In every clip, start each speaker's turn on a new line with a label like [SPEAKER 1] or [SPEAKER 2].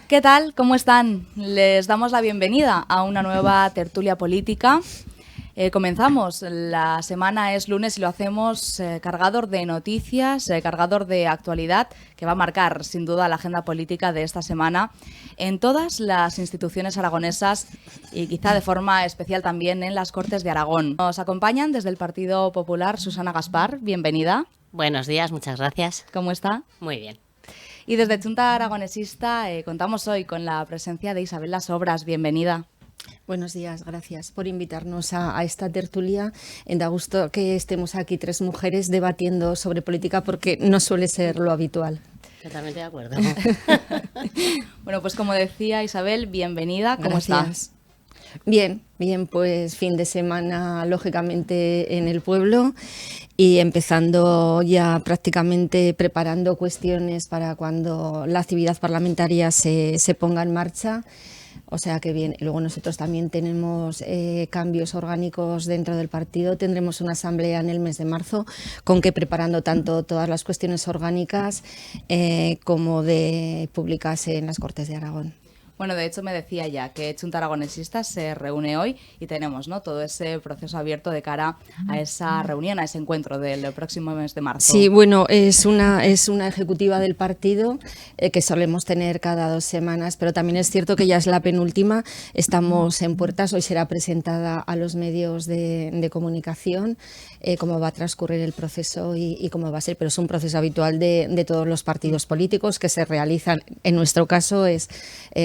[SPEAKER 1] ¿Qué tal? ¿Cómo están? Les damos la bienvenida a una nueva tertulia política. Comenzamos. La semana es lunes y lo hacemos cargador de noticias, cargador de actualidad, que va a marcar sin duda la agenda política de esta semana en todas las instituciones aragonesas y quizá de forma especial también en las Cortes de Aragón. Nos acompañan desde el Partido Popular Susana Gaspar. Bienvenida.
[SPEAKER 2] Buenos días, muchas gracias.
[SPEAKER 1] ¿Cómo está?
[SPEAKER 2] Muy bien.
[SPEAKER 1] Y desde Chunta Aragonesista contamos hoy con la presencia de Isabel Las Obras. Bienvenida.
[SPEAKER 3] Buenos días, gracias por invitarnos a esta tertulia. Da gusto que estemos aquí tres mujeres debatiendo sobre política porque no suele ser lo habitual.
[SPEAKER 2] Totalmente de acuerdo.
[SPEAKER 1] Bueno, pues como decía Isabel, bienvenida. ¿Cómo estás?
[SPEAKER 3] Bien, pues fin de semana lógicamente en el pueblo y empezando ya prácticamente preparando cuestiones para cuando la actividad parlamentaria se ponga en marcha. O sea que bien, luego nosotros también tenemos cambios orgánicos dentro del partido, tendremos una asamblea en el mes de marzo con que preparando tanto todas las cuestiones orgánicas como de públicas en las Cortes de Aragón.
[SPEAKER 1] Bueno, de hecho me decía ya que Chunta Aragonesista se reúne hoy y tenemos, ¿no?, todo ese proceso abierto de cara a esa reunión, a ese encuentro del próximo mes de marzo.
[SPEAKER 3] Sí, bueno, es una ejecutiva del partido que solemos tener cada 2 semanas, pero también es cierto que ya es la penúltima, estamos en puertas, hoy será presentada a los medios de comunicación cómo va a transcurrir el proceso y cómo va a ser, pero es un proceso habitual de todos los partidos políticos que se realizan, en nuestro caso es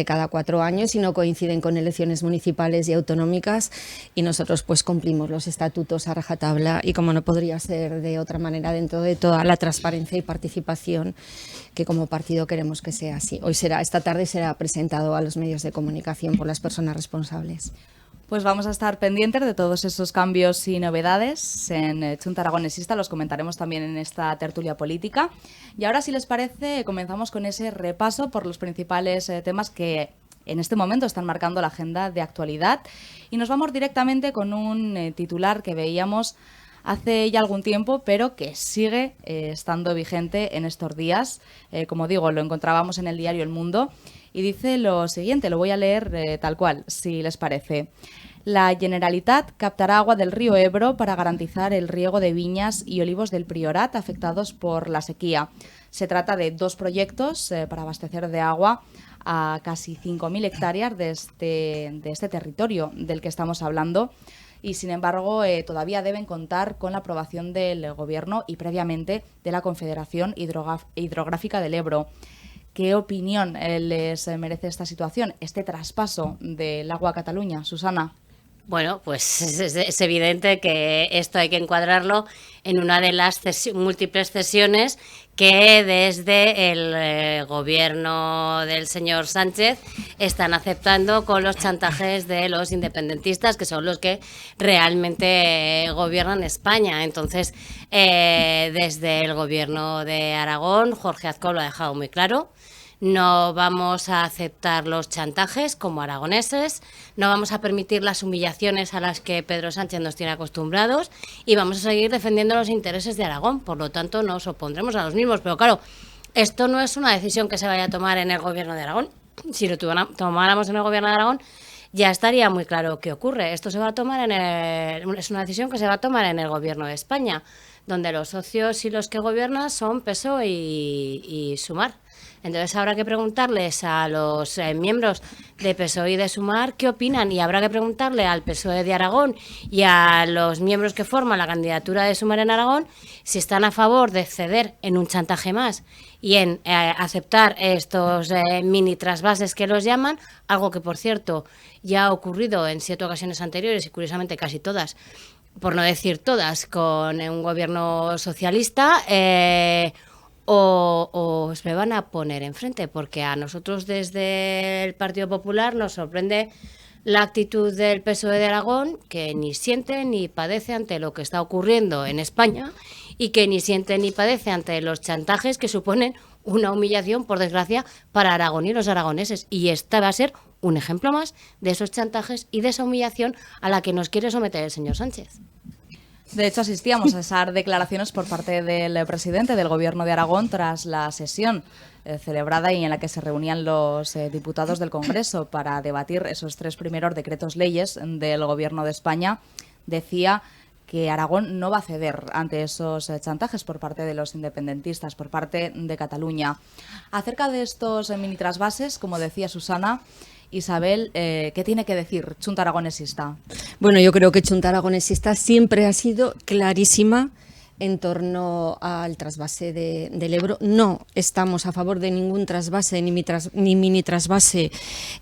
[SPEAKER 3] cada 4 años y no coinciden con elecciones municipales y autonómicas y nosotros pues cumplimos los estatutos a rajatabla y como no podría ser de otra manera dentro de toda la transparencia y participación que como partido queremos que sea así. Esta tarde será presentado a los medios de comunicación por las personas responsables.
[SPEAKER 1] Pues vamos a estar pendientes de todos esos cambios y novedades en Chunta Aragonesista, los comentaremos también en esta tertulia política. Y ahora, si les parece, comenzamos con ese repaso por los principales temas que en este momento están marcando la agenda de actualidad. Y nos vamos directamente con un titular que veíamos hace ya algún tiempo, pero que sigue estando vigente en estos días. Como digo, lo encontrábamos en el diario El Mundo. Y dice lo siguiente, lo voy a leer tal cual, si les parece. La Generalitat captará agua del río Ebro para garantizar el riego de viñas y olivos del Priorat afectados por la sequía. Se trata de 2 proyectos para abastecer de agua a casi 5.000 hectáreas de este territorio del que estamos hablando. Y, sin embargo, todavía deben contar con la aprobación del Gobierno y previamente de la Confederación Hidrográfica del Ebro. ¿Qué opinión les merece esta situación, este traspaso del agua a Cataluña? Susana.
[SPEAKER 2] Bueno, pues es evidente que esto hay que encuadrarlo en una de las múltiples cesiones que desde el gobierno del señor Sánchez están aceptando con los chantajes de los independentistas, que son los que realmente gobiernan España. Entonces, desde el gobierno de Aragón, Jorge Azcón lo ha dejado muy claro. No vamos a aceptar los chantajes como aragoneses, no vamos a permitir las humillaciones a las que Pedro Sánchez nos tiene acostumbrados y vamos a seguir defendiendo los intereses de Aragón. Por lo tanto, nos opondremos a los mismos. Pero claro, esto no es una decisión que se vaya a tomar en el gobierno de Aragón. Si lo tomáramos en el gobierno de Aragón, ya estaría muy claro qué ocurre. Esto se va a tomar es una decisión que se va a tomar en el gobierno de España, donde los socios y los que gobiernan son PSOE y Sumar. Entonces habrá que preguntarles a los miembros de PSOE y de Sumar qué opinan y habrá que preguntarle al PSOE de Aragón y a los miembros que forman la candidatura de Sumar en Aragón si están a favor de ceder en un chantaje más y en aceptar estos mini trasvases que los llaman, algo que por cierto ya ha ocurrido en 7 ocasiones anteriores y curiosamente casi todas, por no decir todas, con un gobierno socialista. O se me van a poner enfrente, porque a nosotros desde el Partido Popular nos sorprende la actitud del PSOE de Aragón, que ni siente ni padece ante lo que está ocurriendo en España y que ni siente ni padece ante los chantajes que suponen una humillación, por desgracia, para Aragón y los aragoneses. Y esta va a ser un ejemplo más de esos chantajes y de esa humillación a la que nos quiere someter el señor Sánchez.
[SPEAKER 1] De hecho, asistíamos a esas declaraciones por parte del presidente del Gobierno de Aragón tras la sesión celebrada y en la que se reunían los diputados del Congreso para debatir esos 3 primeros decretos leyes del Gobierno de España. Decía que Aragón no va a ceder ante esos chantajes por parte de los independentistas, por parte de Cataluña. Acerca de estos mini trasvases, como decía Susana, Isabel, ¿qué tiene que decir Chunta Aragonesista?
[SPEAKER 3] Bueno, yo creo que Chunta Aragonesista siempre ha sido clarísima en torno al trasvase del Ebro. No estamos a favor de ningún trasvase ni mini trasvase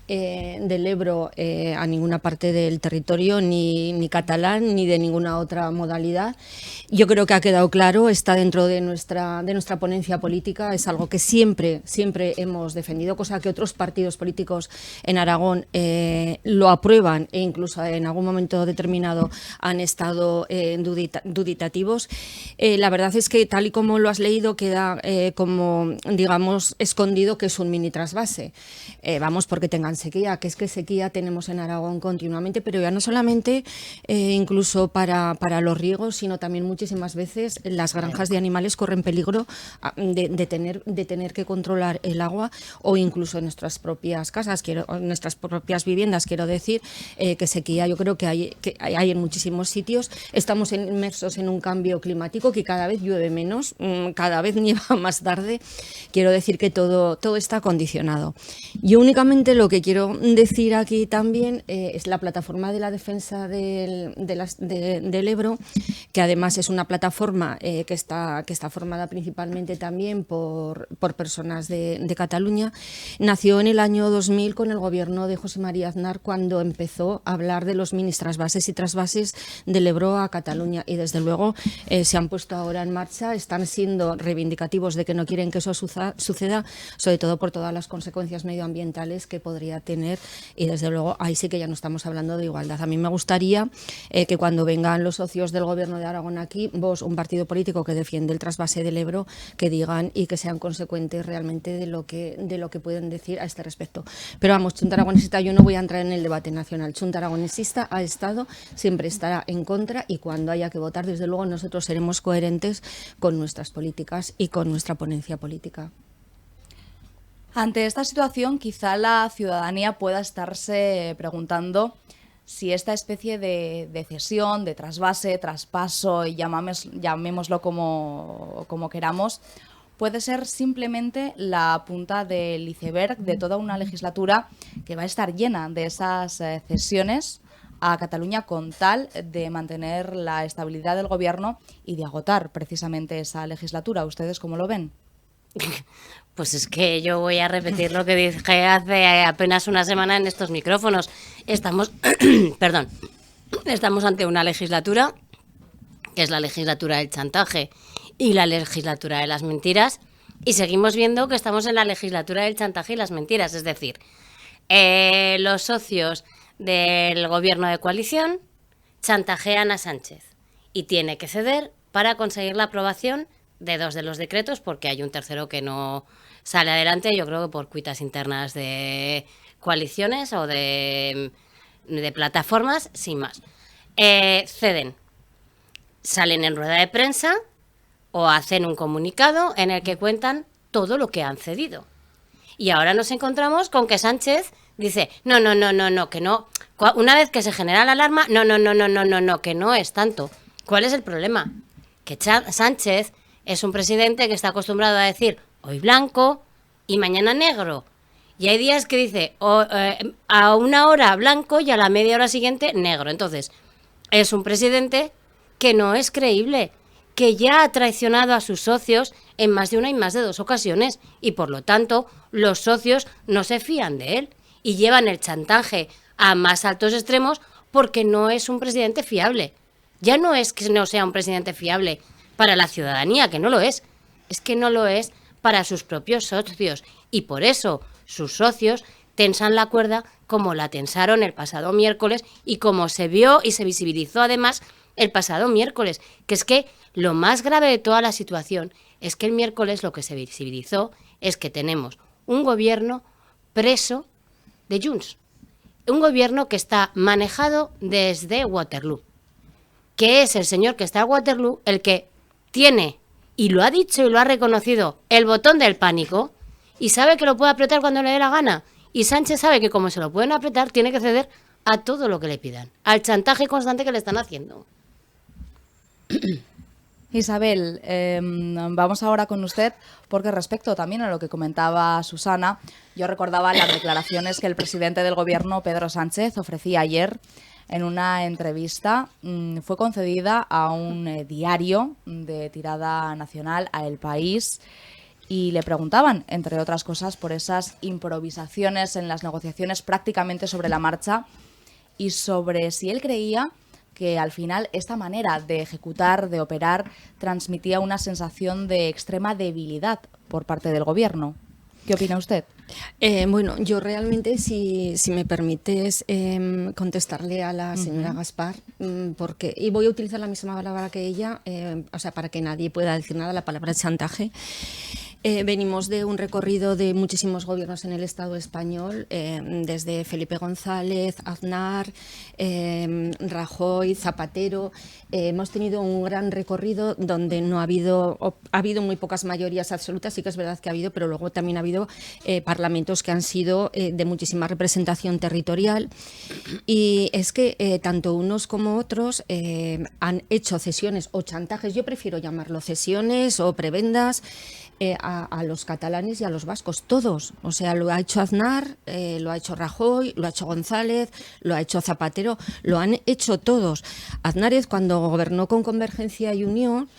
[SPEAKER 3] del Ebro a ninguna parte del territorio, ni catalán, ni de ninguna otra modalidad. Yo creo que ha quedado claro, está dentro de nuestra ponencia política, es algo que siempre hemos defendido, cosa que otros partidos políticos en Aragón lo aprueban e incluso en algún momento determinado han estado duditativos. La verdad es que tal y como lo has leído queda como, digamos, escondido que es un mini trasvase. Vamos, porque tengan sequía, que es que sequía tenemos en Aragón continuamente, pero ya no solamente incluso para los riegos, sino también muchísimas veces las granjas de animales corren peligro de tener que controlar el agua, o incluso en nuestras propias casas, en nuestras propias viviendas, quiero decir, que sequía yo creo que hay en muchísimos sitios. Estamos inmersos en un cambio climático que cada vez llueve menos, cada vez nieva más tarde. Quiero decir que todo está condicionado. Yo únicamente lo que quiero decir aquí también es la plataforma de la defensa del Ebro, que además es una plataforma que está formada principalmente también por personas de Cataluña. Nació en el año 2000 con el gobierno de José María Aznar, cuando empezó a hablar de los mini trasvases y trasvases del Ebro a Cataluña, y desde luego se han puesto ahora en marcha, están siendo reivindicativos de que no quieren que eso suceda, sobre todo por todas las consecuencias medioambientales que podría tener, y desde luego ahí sí que ya no estamos hablando de igualdad. A mí me gustaría que cuando vengan los socios del Gobierno de Aragón aquí, vos, un partido político que defiende el trasvase del Ebro, que digan y que sean consecuentes realmente de lo que pueden decir a este respecto. Pero vamos, Chunta Aragonesista, yo no voy a entrar en el debate nacional. Chunta Aragonesista ha estado, siempre estará en contra, y cuando haya que votar, desde luego nosotros seremos coherentes con nuestras políticas y con nuestra ponencia política.
[SPEAKER 1] Ante esta situación, quizá la ciudadanía pueda estarse preguntando si esta especie de cesión, de trasvase, traspaso, llamémoslo como queramos, puede ser simplemente la punta del iceberg de toda una legislatura que va a estar llena de esas cesiones a Cataluña, con tal de mantener la estabilidad del gobierno y de agotar precisamente esa legislatura. ¿Ustedes cómo lo ven?
[SPEAKER 2] Pues es que yo voy a repetir lo que dije hace apenas una semana en estos micrófonos. Estamos ante una legislatura que es la legislatura del chantaje y la legislatura de las mentiras, y seguimos viendo que estamos en la legislatura del chantaje y las mentiras. Es decir, los socios del gobierno de coalición chantajean a Sánchez y tiene que ceder para conseguir la aprobación de 2 de los decretos, porque hay un tercero que no sale adelante, yo creo que por cuitas internas de coaliciones o de plataformas, sin más. Ceden, salen en rueda de prensa o hacen un comunicado en el que cuentan todo lo que han cedido. Y ahora nos encontramos con que Sánchez dice, no, que no. Una vez que se genera la alarma, no, que no es tanto. ¿Cuál es el problema? Que Sánchez es un presidente que está acostumbrado a decir hoy blanco y mañana negro. Y hay días que dice a una hora blanco y a la media hora siguiente negro. Entonces, es un presidente que no es creíble, que ya ha traicionado a sus socios en más de una y más de 2 ocasiones, y por lo tanto los socios no se fían de él y llevan el chantaje a más altos extremos, porque no es un presidente fiable. Ya no es que no sea un presidente fiable para la ciudadanía, que no lo es que no lo es para sus propios socios, y por eso sus socios tensan la cuerda como la tensaron el pasado miércoles, y como se vio y se visibilizó además el pasado miércoles, que es que lo más grave de toda la situación es que el miércoles lo que se visibilizó es que tenemos un gobierno preso de Junts, un gobierno que está manejado desde Waterloo, que es el señor que está en Waterloo el que tiene, y lo ha dicho y lo ha reconocido, el botón del pánico, y sabe que lo puede apretar cuando le dé la gana. Y Sánchez sabe que como se lo pueden apretar, tiene que ceder a todo lo que le pidan, al chantaje constante que le están haciendo.
[SPEAKER 1] Isabel, vamos ahora con usted, porque respecto también a lo que comentaba Susana, yo recordaba las declaraciones que el presidente del gobierno, Pedro Sánchez, ofrecía ayer en una entrevista. Fue concedida a un diario de tirada nacional, a El País, y le preguntaban, entre otras cosas, por esas improvisaciones en las negociaciones prácticamente sobre la marcha y sobre si él creía que al final esta manera de ejecutar, de operar, transmitía una sensación de extrema debilidad por parte del gobierno. ¿Qué opina usted?
[SPEAKER 3] Bueno, yo realmente, si me permites contestarle a la señora Gaspar, porque, y voy a utilizar la misma palabra que ella, o sea, para que nadie pueda decir nada, la palabra chantaje. Venimos de un recorrido de muchísimos gobiernos en el Estado español, desde Felipe González, Aznar, Rajoy, Zapatero. Hemos tenido un gran recorrido donde no ha habido muy pocas mayorías absolutas, sí que es verdad que ha habido, pero luego también ha habido parlamentos que han sido de muchísima representación territorial. Y es que tanto unos como otros han hecho cesiones o chantajes, yo prefiero llamarlo cesiones o prebendas, a los catalanes y a los vascos, todos. O sea, lo ha hecho Aznar, lo ha hecho Rajoy, lo ha hecho González, lo ha hecho Zapatero, lo han hecho todos. Aznar, cuando gobernó con Convergencia y Unión,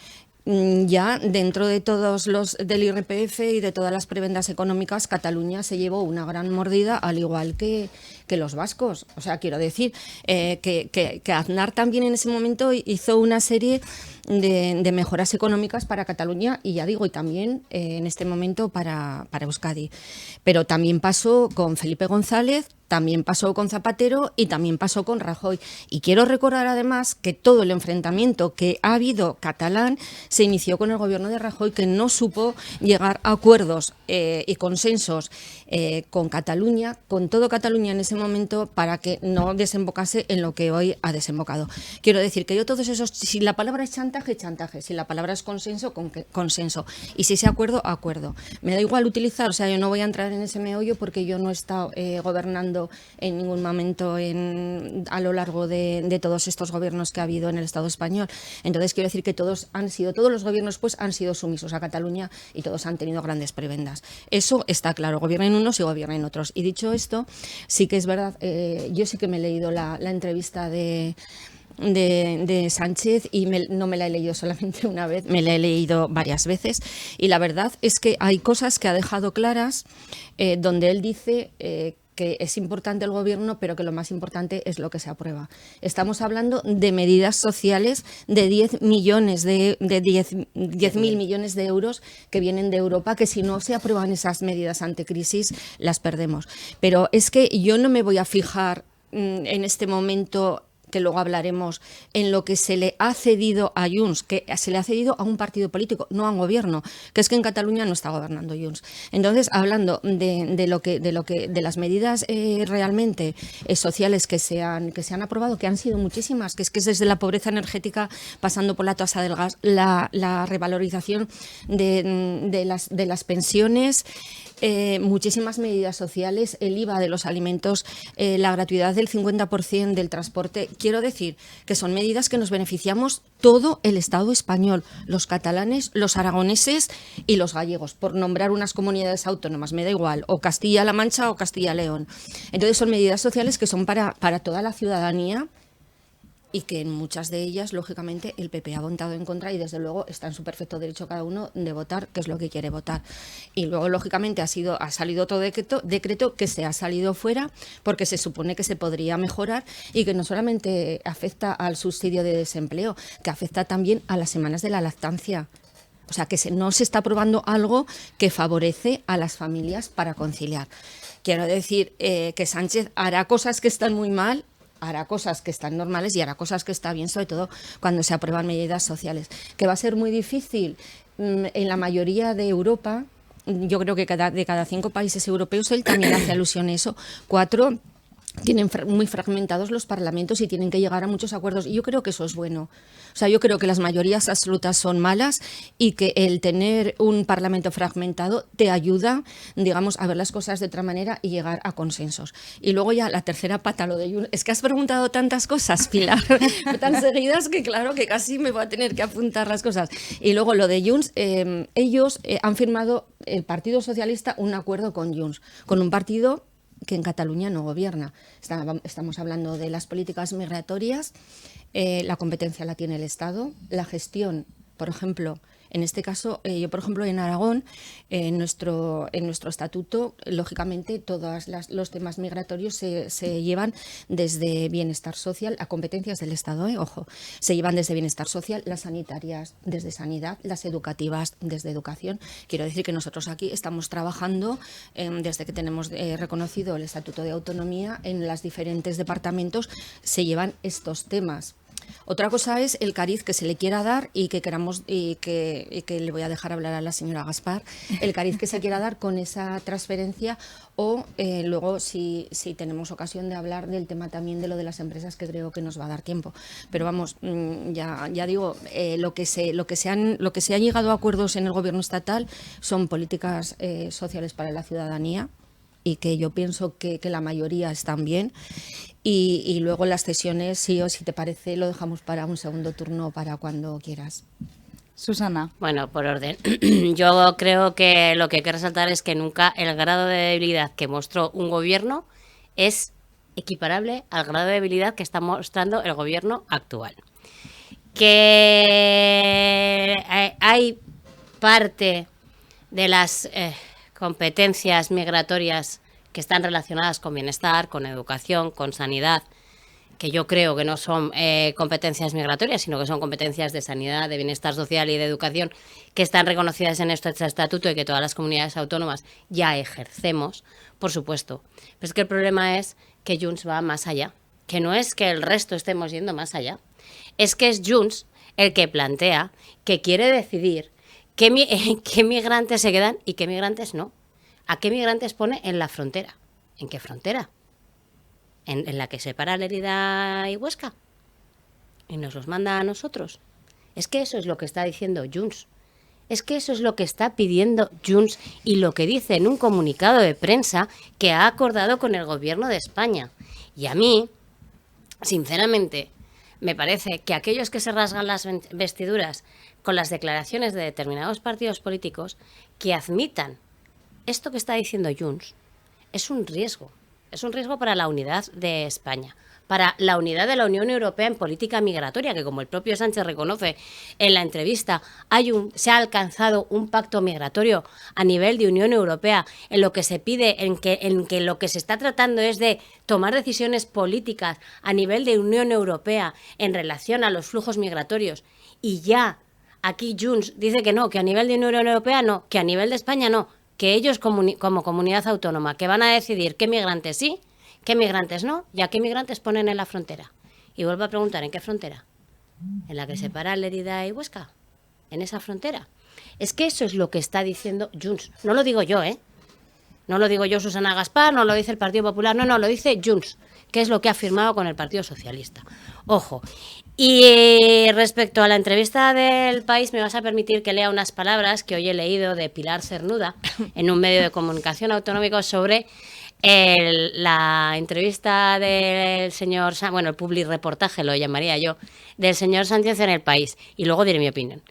[SPEAKER 3] ya dentro de todos los del IRPF y de todas las prebendas económicas, Cataluña se llevó una gran mordida, al igual que los vascos. O sea, quiero decir que Aznar también en ese momento hizo una serie de mejoras económicas para Cataluña y ya digo, y también en este momento para Euskadi. Pero también pasó con Felipe González, también pasó con Zapatero y también pasó con Rajoy. Y quiero recordar además que todo el enfrentamiento que ha habido catalán se inició con el gobierno de Rajoy, que no supo llegar a acuerdos y consensos con Cataluña, con todo Cataluña en ese momento, para que no desembocase en lo que hoy ha desembocado. Quiero decir que yo todos esos, si la palabra es chantaje, chantaje, si la palabra es consenso, consenso, y si es acuerdo, acuerdo. Me da igual utilizar, o sea, yo no voy a entrar en ese meollo porque yo no he estado gobernando en ningún momento a lo largo de todos estos gobiernos que ha habido en el Estado español. Entonces quiero decir que todos los gobiernos pues han sido sumisos a Cataluña y todos han tenido grandes prebendas. Eso está claro, gobiernen unos y gobiernen otros. Y dicho esto, sí que es verdad, yo sí que me he leído la entrevista de Sánchez y no me la he leído solamente una vez, me la he leído varias veces, y la verdad es que hay cosas que ha dejado claras donde él dice que es importante el gobierno, pero que lo más importante es lo que se aprueba. Estamos hablando de medidas sociales de 10.000 millones de euros que vienen de Europa, que si no se aprueban esas medidas anticrisis, las perdemos. Pero es que yo no me voy a fijar en este momento, que luego hablaremos, en lo que se le ha cedido a Junts, que se le ha cedido a un partido político, no a un gobierno, que es que en Cataluña no está gobernando Junts. Entonces, hablando de las medidas realmente sociales que se han aprobado, que han sido muchísimas, que es desde la pobreza energética, pasando por la tasa del gas, la revalorización de las pensiones, muchísimas medidas sociales, el IVA de los alimentos, la gratuidad del 50% del transporte. Quiero decir que son medidas que nos beneficiamos todo el Estado español, los catalanes, los aragoneses y los gallegos, por nombrar unas comunidades autónomas, me da igual, o Castilla-La Mancha o Castilla-León. Entonces son medidas sociales que son para toda la ciudadanía, y que en muchas de ellas, lógicamente, el PP ha votado en contra y, desde luego, está en su perfecto derecho cada uno de votar qué es lo que quiere votar. Y luego, lógicamente, ha salido otro decreto que se ha salido fuera porque se supone que se podría mejorar y que no solamente afecta al subsidio de desempleo, que afecta también a las semanas de la lactancia. O sea, que no se está aprobando algo que favorece a las familias para conciliar. Quiero decir que Sánchez hará cosas que están muy mal, hará cosas que están normales y hará cosas que está bien, sobre todo cuando se aprueban medidas sociales. Que va a ser muy difícil en la mayoría de Europa. Yo creo que de cada 5 países europeos, él también hace alusión a eso, 4 tienen muy fragmentados los parlamentos y tienen que llegar a muchos acuerdos. Y yo creo que eso es bueno. O sea, yo creo que las mayorías absolutas son malas y que el tener un parlamento fragmentado te ayuda, digamos, a ver las cosas de otra manera y llegar a consensos. Y luego ya la tercera pata, lo de Junts. Es que has preguntado tantas cosas, Pilar, tan seguidas que claro que casi me voy a tener que apuntar las cosas. Y luego lo de Junts, ellos han firmado, el Partido Socialista, un acuerdo con Junts, con un partido que en Cataluña no gobierna. Estamos hablando de las políticas migratorias, la competencia la tiene el Estado, la gestión, por ejemplo, en este caso, yo por ejemplo en Aragón, en nuestro estatuto, lógicamente todos los temas migratorios se llevan desde bienestar social, a competencias del Estado, ojo, se llevan desde bienestar social, las sanitarias desde sanidad, las educativas desde educación. Quiero decir que nosotros aquí estamos trabajando desde que tenemos reconocido el Estatuto de Autonomía, en los diferentes departamentos se llevan estos temas. Otra cosa es el cariz que se le quiera dar y que queramos y que le voy a dejar hablar a la señora Gaspar, el cariz que se quiera dar con esa transferencia o luego si tenemos ocasión de hablar del tema también de lo de las empresas, que creo que nos va a dar tiempo. Pero vamos, ya digo, lo que se han llegado a acuerdos en el gobierno estatal son políticas sociales para la ciudadanía, y que yo pienso que la mayoría están bien. Y luego las cesiones, sí, o si te parece, lo dejamos para un segundo turno, para cuando quieras.
[SPEAKER 1] Susana.
[SPEAKER 2] Bueno, por orden. Yo creo que lo que hay que resaltar es que nunca el grado de debilidad que mostró un gobierno es equiparable al grado de debilidad que está mostrando el gobierno actual. Que hay parte de las competencias migratorias que están relacionadas con bienestar, con educación, con sanidad, que yo creo que no son competencias migratorias, sino que son competencias de sanidad, de bienestar social y de educación, que están reconocidas en este estatuto y que todas las comunidades autónomas ya ejercemos, por supuesto. Pero es que el problema es que Junts va más allá, que no es que el resto estemos yendo más allá, es que es Junts el que plantea que quiere decidir qué migrantes se quedan y qué migrantes no. ¿A qué migrantes pone en la frontera? ¿En qué frontera? ¿En la que separa Lérida y Huesca? ¿Y nos los manda a nosotros? Es que eso es lo que está diciendo Junts. Es que eso es lo que está pidiendo Junts y lo que dice en un comunicado de prensa que ha acordado con el gobierno de España. Y a mí, sinceramente, me parece que aquellos que se rasgan las vestiduras con las declaraciones de determinados partidos políticos, que admitan esto que está diciendo Junts, es un riesgo para la unidad de España, para la unidad de la Unión Europea en política migratoria, que como el propio Sánchez reconoce en la entrevista, se ha alcanzado un pacto migratorio a nivel de Unión Europea, en lo que se pide, en que lo que se está tratando es de tomar decisiones políticas a nivel de Unión Europea en relación a los flujos migratorios, y ya aquí Junts dice que no, que a nivel de Unión Europea no, que a nivel de España no, que ellos como comunidad autónoma, que van a decidir qué migrantes sí, qué migrantes no, y a qué migrantes ponen en la frontera. Y vuelvo a preguntar, ¿en qué frontera? ¿En la que separa Lérida y Huesca? ¿En esa frontera? Es que eso es lo que está diciendo Junts. No lo digo yo, No lo digo yo, Susana Gaspar, no lo dice el Partido Popular, no, lo dice Junts, que es lo que ha firmado con el Partido Socialista. Ojo. Y respecto a la entrevista del País, me vas a permitir que lea unas palabras que hoy he leído de Pilar Cernuda en un medio de comunicación autonómico sobre la entrevista del señor, el publireportaje lo llamaría yo, del señor Sánchez en el País, y luego diré mi opinión.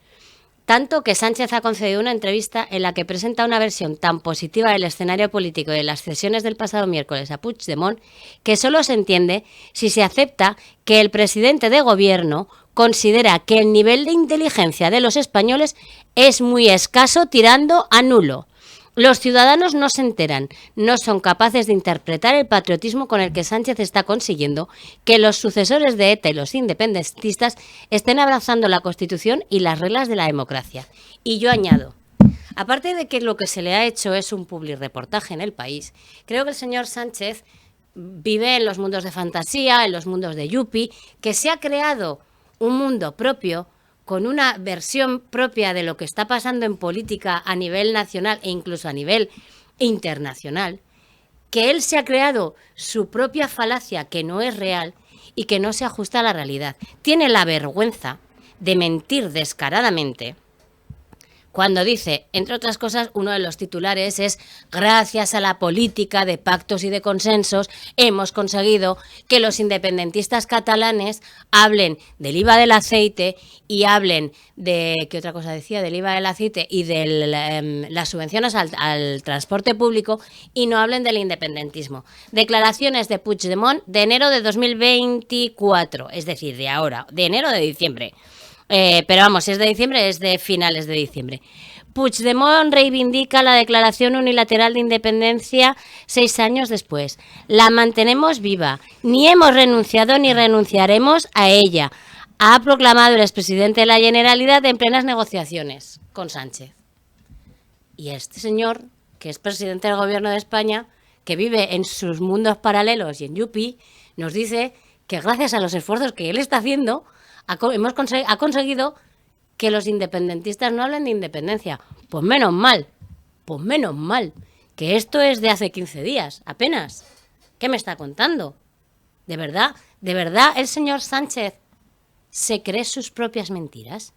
[SPEAKER 2] Tanto que Sánchez ha concedido una entrevista en la que presenta una versión tan positiva del escenario político de las cesiones del pasado miércoles a Puigdemont, que solo se entiende si se acepta que el presidente de gobierno considera que el nivel de inteligencia de los españoles es muy escaso, tirando a nulo. Los ciudadanos no se enteran, no son capaces de interpretar el patriotismo con el que Sánchez está consiguiendo que los sucesores de ETA y los independentistas estén abrazando la Constitución y las reglas de la democracia. Y yo añado, aparte de que lo que se le ha hecho es un publireportaje en el País, creo que el señor Sánchez vive en los mundos de fantasía, en los mundos de Yuppie, que se ha creado un mundo propio con una versión propia de lo que está pasando en política a nivel nacional e incluso a nivel internacional, que él se ha creado su propia falacia que no es real y que no se ajusta a la realidad. Tiene la vergüenza de mentir descaradamente cuando dice, entre otras cosas, uno de los titulares es: gracias a la política de pactos y de consensos hemos conseguido que los independentistas catalanes hablen del IVA del aceite y hablen de, ¿qué otra cosa decía? Del IVA del aceite y de las subvenciones al transporte público, y no hablen del independentismo. Declaraciones de Puigdemont de enero de 2024, es decir, de ahora, de enero de diciembre. Pero vamos, si es de diciembre, es de finales de diciembre. Puigdemont reivindica la declaración unilateral de independencia 6 años después. La mantenemos viva. Ni hemos renunciado ni renunciaremos a ella, ha proclamado el expresidente de la Generalitat en plenas negociaciones con Sánchez. Y este señor, que es presidente del gobierno de España, que vive en sus mundos paralelos y en Yupi, nos dice que gracias a los esfuerzos que él está haciendo, ha conseguido que los independentistas no hablen de independencia. Pues menos mal, que esto es de hace 15 días, apenas. ¿Qué me está contando? ¿De verdad el señor Sánchez se cree sus propias mentiras?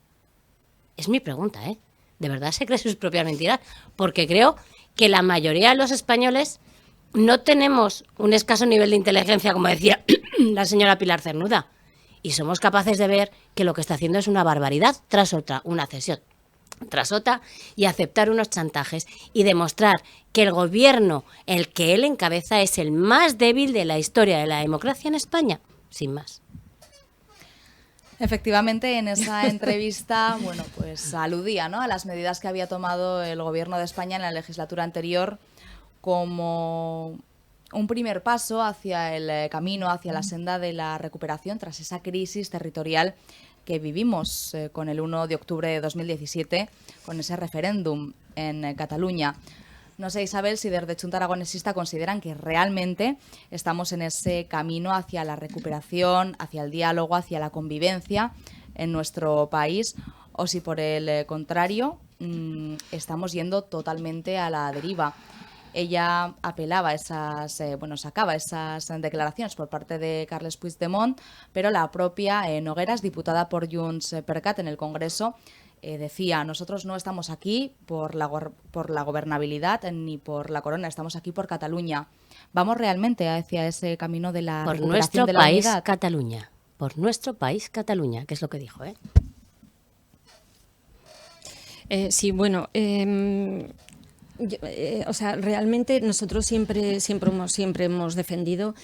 [SPEAKER 2] Es mi pregunta, ¿eh? ¿De verdad se cree sus propias mentiras? Porque creo que la mayoría de los españoles no tenemos un escaso nivel de inteligencia, como decía la señora Pilar Cernuda. Y somos capaces de ver que lo que está haciendo es una barbaridad tras otra, una cesión tras otra, y aceptar unos chantajes y demostrar que el gobierno, el que él encabeza, es el más débil de la historia de la democracia en España, sin más.
[SPEAKER 1] Efectivamente, en esa entrevista, bueno, pues aludía, ¿no?, a las medidas que había tomado el gobierno de España en la legislatura anterior como un primer paso hacia el camino, hacia la senda de la recuperación tras esa crisis territorial que vivimos con el 1 de octubre de 2017, con ese referéndum en Cataluña. No sé, Isabel, si desde Chunta Aragonesista consideran que realmente estamos en ese camino hacia la recuperación, hacia el diálogo, hacia la convivencia en nuestro país, o si por el contrario estamos yendo totalmente a la deriva. Ella apelaba sacaba esas declaraciones por parte de Carles Puigdemont, pero la propia Nogueras, diputada por Junts per Cat en el Congreso, decía: nosotros no estamos aquí por la gobernabilidad ni por la corona, estamos aquí por Cataluña. ¿Vamos realmente hacia ese camino de la recuperación de la unidad?
[SPEAKER 2] Por nuestro país, Cataluña, que es lo que dijo, ¿eh?
[SPEAKER 3] Sí, bueno... realmente nosotros siempre hemos defendido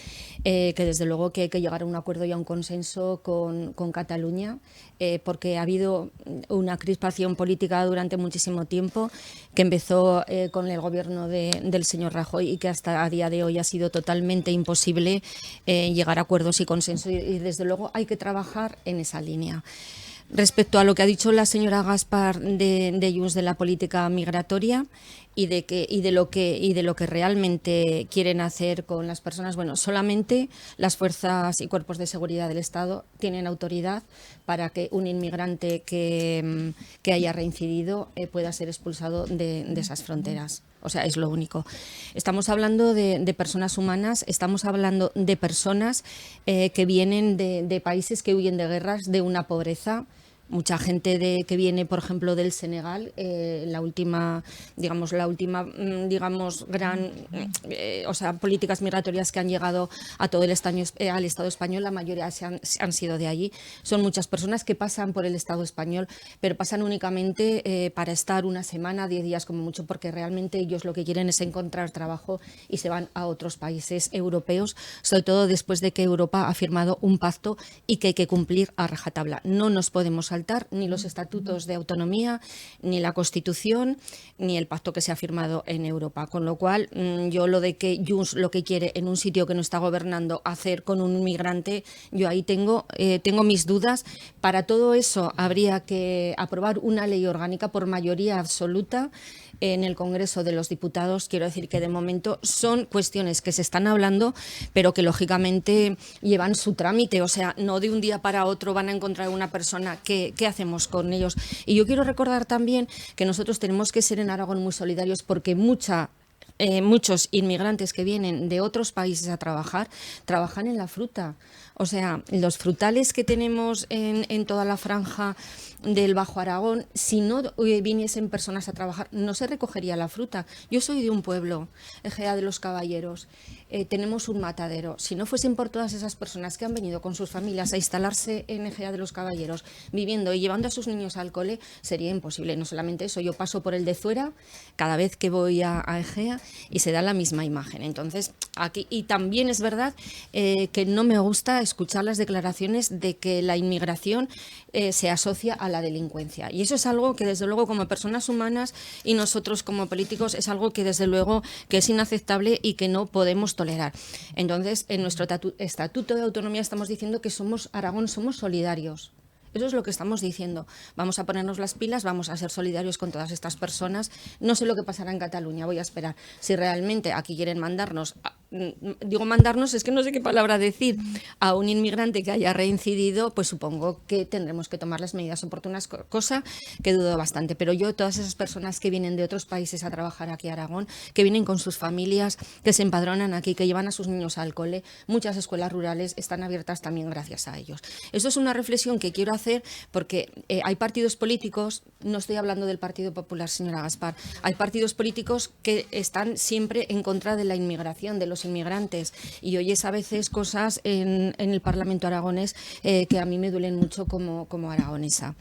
[SPEAKER 3] que desde luego que hay que llegar a un acuerdo y a un consenso con Cataluña, porque ha habido una crispación política durante muchísimo tiempo que empezó con el gobierno del señor Rajoy y que hasta a día de hoy ha sido totalmente imposible llegar a acuerdos y consenso, y desde luego hay que trabajar en esa línea. Respecto a lo que ha dicho la señora Gaspar de Junts de la política migratoria y de lo que realmente quieren hacer con las personas, bueno, solamente las fuerzas y cuerpos de seguridad del Estado tienen autoridad para que un inmigrante que haya reincidido pueda ser expulsado de esas fronteras. O sea, es lo único. Estamos hablando de personas humanas, estamos hablando de personas que vienen de países que huyen de guerras, de una pobreza. Mucha gente que viene, por ejemplo, del Senegal, políticas migratorias que han llegado a todo al Estado español, la mayoría han sido de allí. Son muchas personas que pasan por el Estado español, pero pasan únicamente para estar una semana, 10 días como mucho, porque realmente ellos lo que quieren es encontrar trabajo y se van a otros países europeos, sobre todo después de que Europa ha firmado un pacto y que hay que cumplir a rajatabla. No nos podemos saltar ni los estatutos de autonomía, ni la Constitución, ni el pacto que se ha firmado en Europa. Con lo cual, yo lo de que Junts lo que quiere en un sitio que no está gobernando hacer con un inmigrante, yo ahí tengo mis dudas. Para todo eso habría que aprobar una ley orgánica por mayoría absoluta en el Congreso de los Diputados. Quiero decir que de momento son cuestiones que se están hablando, pero que lógicamente llevan su trámite. O sea, no de un día para otro van a encontrar una persona. ¿Qué hacemos con ellos? Y yo quiero recordar también que nosotros tenemos que ser en Aragón muy solidarios, porque mucha muchos inmigrantes que vienen de otros países a trabajar, trabajan en la fruta. O sea, los frutales que tenemos en toda la franja del Bajo Aragón, si no viniesen personas a trabajar, no se recogería la fruta. Yo soy de un pueblo, Egea de los Caballeros, tenemos un matadero. Si no fuesen por todas esas personas que han venido con sus familias a instalarse en Egea de los Caballeros, viviendo y llevando a sus niños al cole, sería imposible. No solamente eso, yo paso por el de Zuera cada vez que voy a Egea y se da la misma imagen. Entonces, aquí, y también es verdad que no me gusta escuchar las declaraciones de que la inmigración se asocia a la delincuencia. Y eso es algo que, desde luego, como personas humanas y nosotros como políticos, es algo que, desde luego, que es inaceptable y que no podemos tolerar. Entonces, en nuestro Estatuto de Autonomía estamos diciendo que Aragón somos solidarios. Eso es lo que estamos diciendo. Vamos a ponernos las pilas, vamos a ser solidarios con todas estas personas. No sé lo que pasará en Cataluña, voy a esperar. Si realmente aquí quieren mandarnos, digo mandarnos, es que no sé qué palabra decir, a un inmigrante que haya reincidido, pues supongo que tendremos que tomar las medidas oportunas, cosa que dudo bastante. Pero yo, todas esas personas que vienen de otros países a trabajar aquí a Aragón, que vienen con sus familias, que se empadronan aquí, que llevan a sus niños al cole, muchas escuelas rurales están abiertas también gracias a ellos. Eso es una reflexión que quiero hacer porque hay partidos políticos, no estoy hablando del Partido Popular, señora Gaspar, hay partidos políticos que están siempre en contra de la inmigración, de los inmigrantes, y oyes a veces cosas en el Parlamento aragonés que a mí me duelen mucho como aragonesa.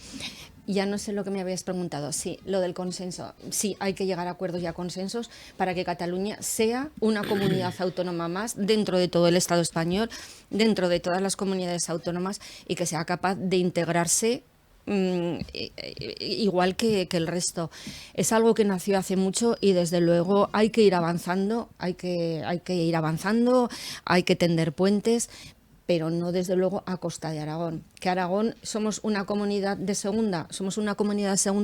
[SPEAKER 3] Ya no sé lo que me habías preguntado. Sí, lo del consenso. Sí, hay que llegar a acuerdos y a consensos para que Cataluña sea una comunidad autónoma más dentro de todo el Estado español, dentro de todas las comunidades autónomas, y que sea capaz de integrarse igual que el resto. Es algo que nació hace mucho y, desde luego, hay que ir avanzando, hay que ir avanzando, hay que tender puentes, pero no, desde luego, a costa de Aragón. Que Aragón somos una comunidad de segunda,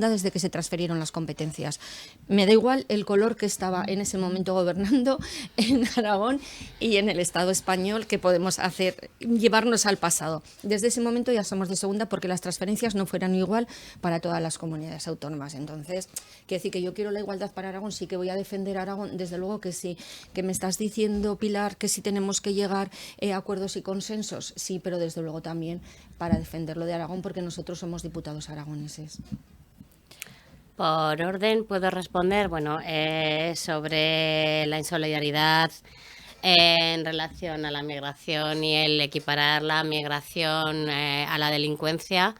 [SPEAKER 3] desde que se transfirieron las competencias. Me da igual el color que estaba en ese momento gobernando en Aragón y en el Estado español, que podemos hacer, llevarnos al pasado. Desde ese momento ya somos de segunda, porque las transferencias no fueran igual para todas las comunidades autónomas. Entonces, quiero decir que yo quiero la igualdad para Aragón, sí que voy a defender a Aragón, desde luego que sí. Que me estás diciendo, Pilar, que sí tenemos que llegar a acuerdos y consensos, sí, pero desde luego también para defenderlo de Aragón, porque nosotros somos diputados aragoneses.
[SPEAKER 2] Por orden puedo responder, bueno, sobre la insolidaridad en relación a la migración y el equiparar la migración a la delincuencia.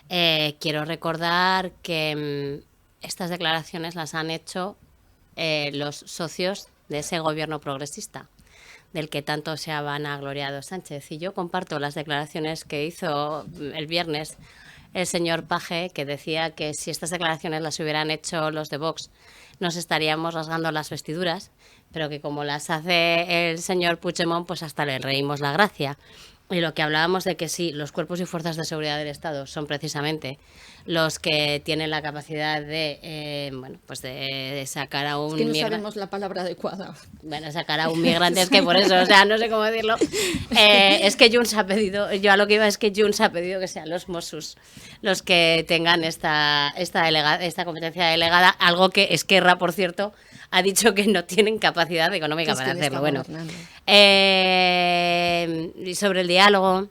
[SPEAKER 2] Quiero recordar que estas declaraciones las han hecho los socios de ese gobierno progresista, del que tanto se ha vanagloriado Sánchez. Y yo comparto las declaraciones que hizo el viernes el señor Page, que decía que si estas declaraciones las hubieran hecho los de Vox, nos estaríamos rasgando las vestiduras, pero que como las hace el señor Puigdemont, pues hasta le reímos la gracia. Y lo que hablábamos de que sí, los cuerpos y fuerzas de seguridad del Estado son precisamente los que tienen la capacidad de, bueno, pues de sacar a un
[SPEAKER 3] migrante. Es que no sabemos la palabra adecuada.
[SPEAKER 2] Bueno, sacar a un migrante, es que por eso, o sea, no sé cómo decirlo. Es que Junts ha pedido, yo a lo que iba es que Junts ha pedido que sean los Mossos los que tengan esta competencia delegada, algo que Esquerra, por cierto, ha dicho que no tienen capacidad económica para hacerlo. Bueno, y sobre el diálogo,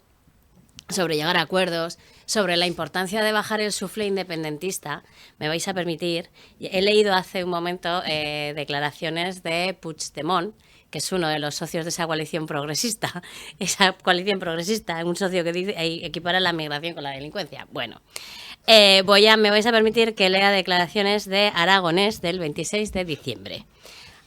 [SPEAKER 2] sobre llegar a acuerdos, sobre la importancia de bajar el suflé independentista, me vais a permitir, he leído hace un momento declaraciones de Puigdemont, que es uno de los socios de esa coalición progresista, un socio que dice equipara la migración con la delincuencia. Bueno, me vais a permitir que lea declaraciones de Aragonés del 26 de diciembre.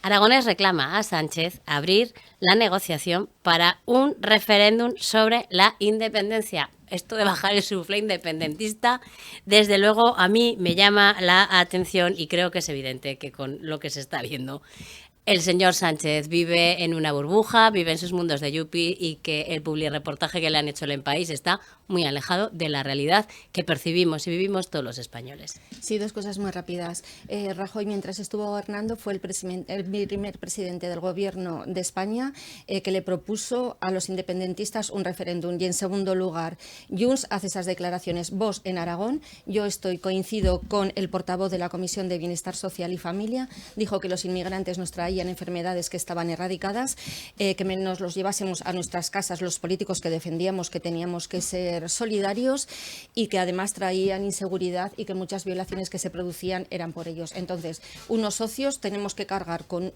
[SPEAKER 2] Aragonés reclama a Sánchez abrir la negociación para un referéndum sobre la independencia. Esto de bajar el suflé independentista, desde luego, a mí me llama la atención, y creo que es evidente que con lo que se está viendo, el señor Sánchez vive en una burbuja, vive en sus mundos de yuppie, y que el publireportaje que le han hecho en El País está muy alejado de la realidad que percibimos y vivimos todos los españoles.
[SPEAKER 3] Sí, dos cosas muy rápidas. Rajoy, mientras estuvo gobernando, fue el primer presidente del gobierno de España que le propuso a los independentistas un referéndum. Y en segundo lugar, Junts hace esas declaraciones. Vox en Aragón, yo coincido con el portavoz de la Comisión de Bienestar Social y Familia, dijo que los inmigrantes nos traían enfermedades que estaban erradicadas, que nos los llevásemos a nuestras casas los políticos que defendíamos que teníamos que ser solidarios y que además traían inseguridad y que muchas violaciones que se producían eran por ellos. Entonces, unos socios tenemos que cargar con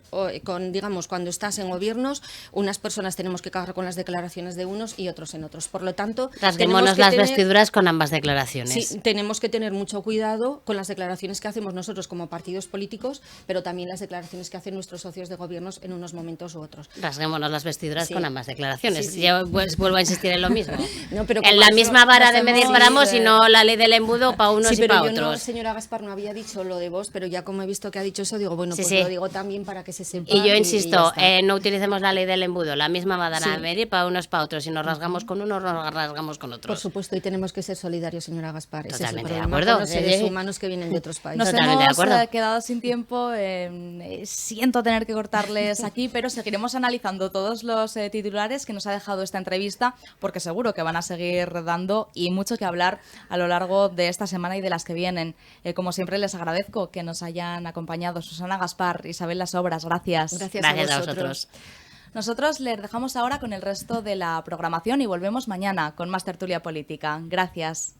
[SPEAKER 3] digamos, cuando estás en gobiernos, unas personas tenemos que cargar con las declaraciones de unos y otros en otros. Por lo tanto,
[SPEAKER 2] rasguémonos las vestiduras con ambas declaraciones.
[SPEAKER 3] Sí, tenemos que tener mucho cuidado con las declaraciones que hacemos nosotros como partidos políticos, pero también las declaraciones que hacen nuestros socios de gobiernos en unos momentos u otros.
[SPEAKER 2] Rasguémonos las vestiduras con ambas declaraciones.
[SPEAKER 3] Sí, sí.
[SPEAKER 2] Yo pues, vuelvo a insistir en lo mismo.
[SPEAKER 3] No, pero
[SPEAKER 2] en la misma vara de medir para ambos y no la ley del embudo para unos y para otros.
[SPEAKER 3] No, señora Gaspar, no había dicho lo de vos, pero ya como he visto que ha dicho eso, digo, bueno, pues lo digo también para que se sepa.
[SPEAKER 2] Y yo insisto, no utilicemos la ley del embudo, la misma vara de medir para unos para otros. Si nos rasgamos con unos, nos rasgamos con otros.
[SPEAKER 3] Por supuesto, y tenemos que ser solidarios, señora Gaspar.
[SPEAKER 2] Totalmente
[SPEAKER 3] de
[SPEAKER 2] acuerdo.
[SPEAKER 3] Con los seres humanos que vienen de otros países.
[SPEAKER 1] Nos hemos quedado sin tiempo. Siento tener que cortarles aquí, pero seguiremos analizando todos los titulares que nos ha dejado esta entrevista, porque seguro que van a seguir dando y mucho que hablar a lo largo de esta semana y de las que vienen. Como siempre, les agradezco que nos hayan acompañado. Susana Gaspar, Isabel Las Obras, gracias.
[SPEAKER 3] Gracias a vosotros.
[SPEAKER 1] Nosotros les dejamos ahora con el resto de la programación y volvemos mañana con más tertulia política. Gracias.